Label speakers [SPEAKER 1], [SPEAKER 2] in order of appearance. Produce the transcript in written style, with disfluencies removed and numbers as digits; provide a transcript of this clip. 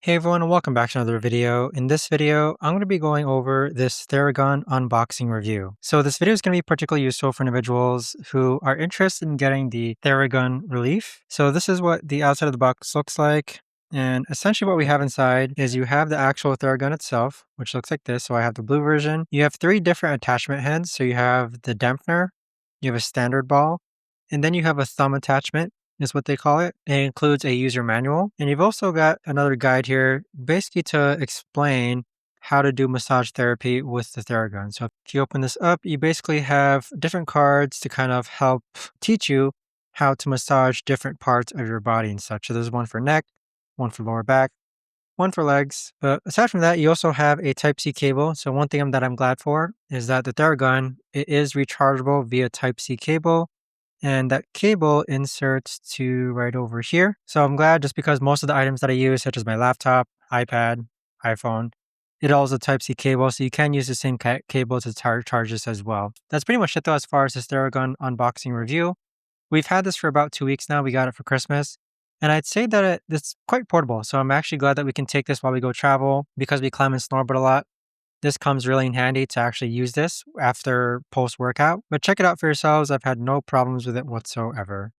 [SPEAKER 1] Hey everyone, and welcome back to another video. In this video, I'm going to be going over this Theragun unboxing review. So this video is going to be particularly useful for individuals who are interested in getting the Theragun Relief. So this is what the outside of the box looks like. And essentially what we have inside is you have the actual Theragun itself, which looks like this. So I have the blue version. You have three different attachment heads. So you have the dampener, you have a standard ball, and then you have a thumb attachment is what they call it. It includes a user manual. And you've also got another guide here, basically to explain how to do massage therapy with the Theragun. So if you open this up, you basically have different cards to kind of help teach you how to massage different parts of your body and such. So there's one for neck, one for lower back, one for legs. But aside from that, you also have a Type-C cable. So one thing that I'm glad for is that the Theragun, it is rechargeable via Type-C cable. And that cable inserts to right over here. So I'm glad just because most of the items that I use, such as my laptop, iPad, iPhone, it all is a Type-C cable. So you can use the same cable to charge this as well. That's pretty much it though as far as this Theragun unboxing review. We've had this for about 2 weeks now. We got it for Christmas. And I'd say that it's quite portable. So I'm actually glad that we can take this while we go travel because we climb and snowboard a lot. This comes really in handy to actually use this after post-workout, but check it out for yourselves. I've had no problems with it whatsoever.